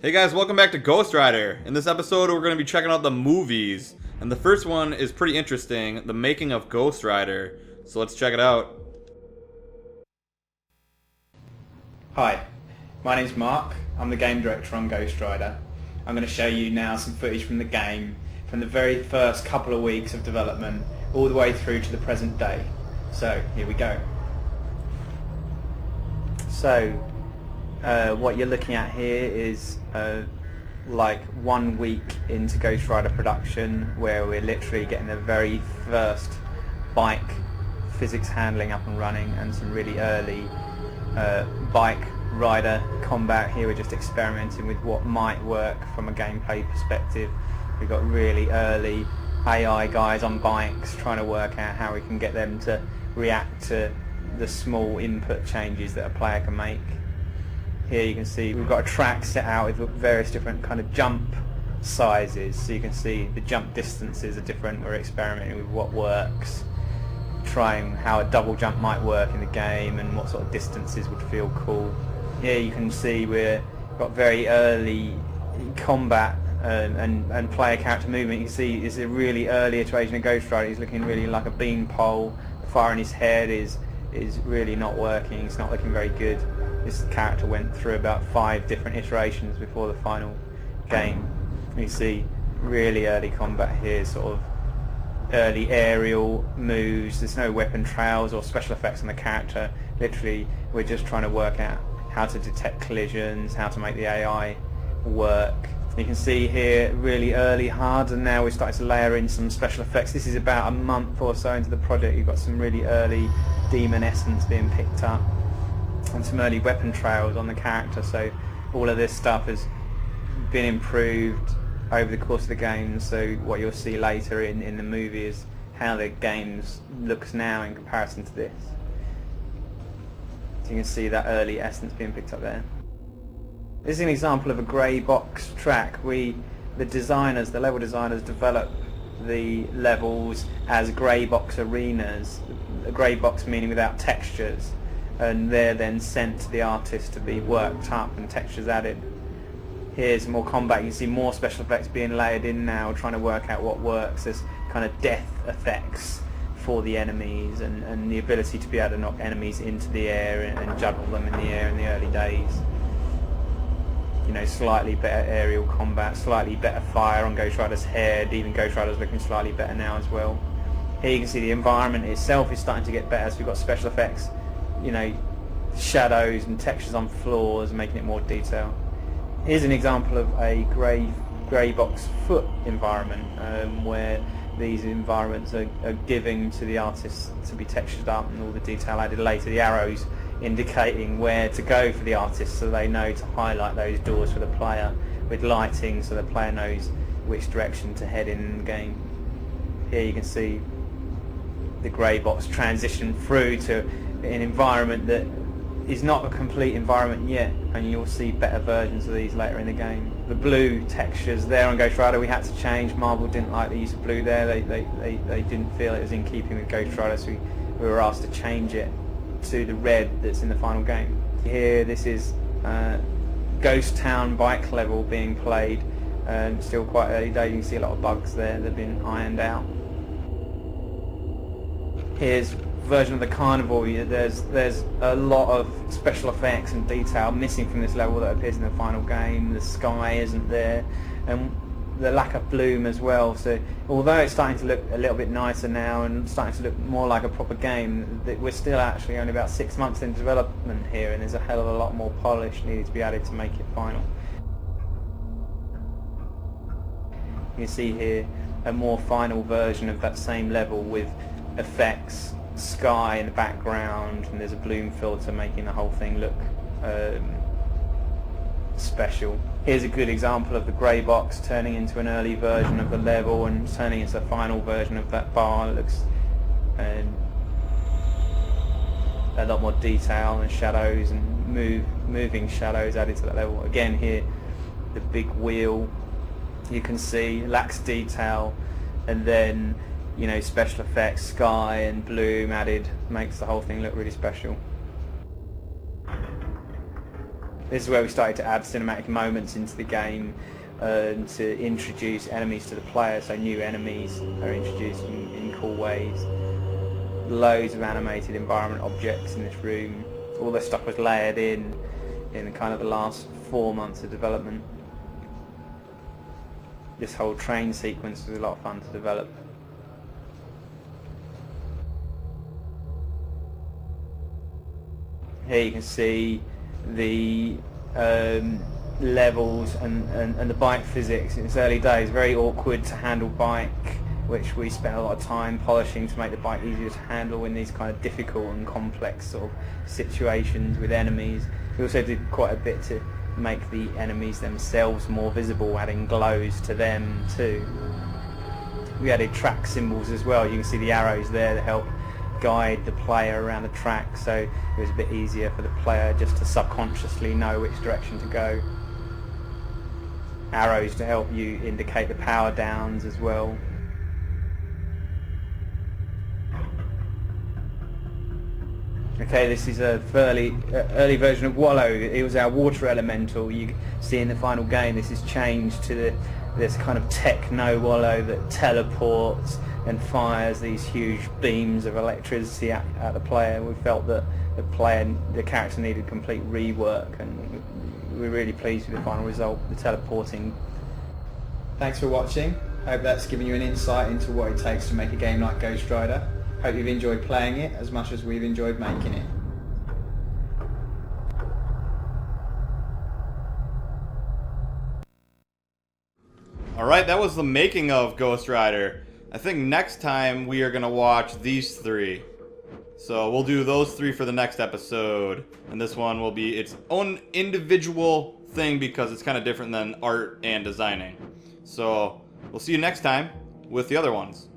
Hey guys, welcome back to Ghost Rider. In this episode, we're going to be checking out the movies. And the first one is pretty interesting, the making of Ghost Rider. So let's check it out. Hi, my name's Mark. I'm the game director on Ghost Rider. I'm going to show you now some footage from the game, from the very first couple of weeks of development, all the way through to the present day. So, here we go. So, what you're looking at here is like 1 week into Ghost Rider production, where we're literally getting the very first bike physics handling up and running, and some really early bike rider combat. Here we're just experimenting with what might work from a gameplay perspective. We've got really early AI guys on bikes trying to work out how we can get them to react to the small input changes that a player can make. Here you can see we've got a track set out with various different kind of jump sizes, so you can see the jump distances are different. We're experimenting with what works, trying how a double jump might work in the game and what sort of distances would feel cool. Here you can see we've got very early combat and player character movement. You can see it's a really early iteration of Ghost Rider. He's looking really like a beanpole. The fire in his head is really not working. It's not looking very good. This character went through about 5 different iterations before the final game. You see really early combat here, sort of early aerial moves. There's no weapon trails or special effects on the character. Literally, we're just trying to work out how to detect collisions, how to make the AI work. You can see here really early hard, and now we're starting to layer in some special effects. This is about a month or so into the project. You've got some really early demon essence being picked up and some early weapon trails on the character. So all of this stuff has been improved over the course of the game. So what you'll see later in the movie is how the game looks now in comparison to this. So you can see that early essence being picked up there. This is an example of a grey box track. The level designers, develop the levels as grey box arenas. A grey box meaning without textures, and they're then sent to the artist to be worked up and textures added. Here's more combat. You can see more special effects being layered in now, trying to work out what works. There's kind of death effects for the enemies, and the ability to be able to knock enemies into the air and juggle them in the air in the early days. You know, slightly better aerial combat, slightly better fire on Ghost Rider's head. Even Ghost Rider's looking slightly better now as well. Here you can see the environment itself is starting to get better, so we've got special effects, you know, shadows and textures on floors, making it more detailed. Here's an example of a grey box foot environment, where these environments are giving to the artists to be textured up, and all the detail added later. The arrows indicating where to go for the artists, so they know to highlight those doors for the player with lighting, so the player knows which direction to head in the game. Here you can see the grey box transition through to an environment that is not a complete environment yet, and you'll see better versions of these later in the game. The blue textures there on Ghost Rider we had to change. Marvel didn't like the use of blue there. They didn't feel it was in keeping with Ghost Rider, so we were asked to change it to the red that's in the final game. Here this is Ghost Town bike level being played, still quite early days. You can see a lot of bugs there that have been ironed out. Here's version of the carnival. There's a lot of special effects and detail missing from this level that appears in the final game. The sky isn't there, and the lack of bloom as well. So although it's starting to look a little bit nicer now and starting to look more like a proper game, we're still actually only about 6 months in development here, and there's a hell of a lot more polish needed to be added to make it final. You can see here a more final version of that same level with effects, sky in the background, and there's a bloom filter making the whole thing look special. Here's a good example of the grey box turning into an early version of the level and turning into a final version of that bar. It looks a lot more detail and shadows and moving shadows added to that level. Again here, the big wheel you can see lacks detail, and then, you know, special effects, sky and bloom added makes the whole thing look really special. This is where we started to add cinematic moments into the game and to introduce enemies to the player, so new enemies are introduced in cool ways. Loads of animated environment objects in this room. All this stuff was layered in kind of the last 4 months of development. This whole train sequence was a lot of fun to develop. Here you can see the levels and the bike physics. In its early days, very awkward to handle bike, which we spent a lot of time polishing to make the bike easier to handle in these kind of difficult and complex sort of situations with enemies. We also did quite a bit to make the enemies themselves more visible, adding glows to them too. We added track symbols as well. You can see the arrows there that help guide the player around the track, so it was a bit easier for the player just to subconsciously know which direction to go. Arrows to help you indicate the power downs as well. Okay, this is a fairly early version of Wallow. It was our water elemental. You see in the final game this is changed to this kind of techno Wallow that teleports and fires these huge beams of electricity at the player. We felt that the character needed complete rework, and we're really pleased with the final result, the teleporting. Thanks for watching. Hope that's given you an insight into what it takes to make a game like Ghost Rider. Hope you've enjoyed playing it as much as we've enjoyed making it. Alright, that was the making of Ghost Rider. I think next time we are going to watch these 3. So we'll do those 3 for the next episode. And this one will be its own individual thing because it's kind of different than art and designing. So we'll see you next time with the other ones.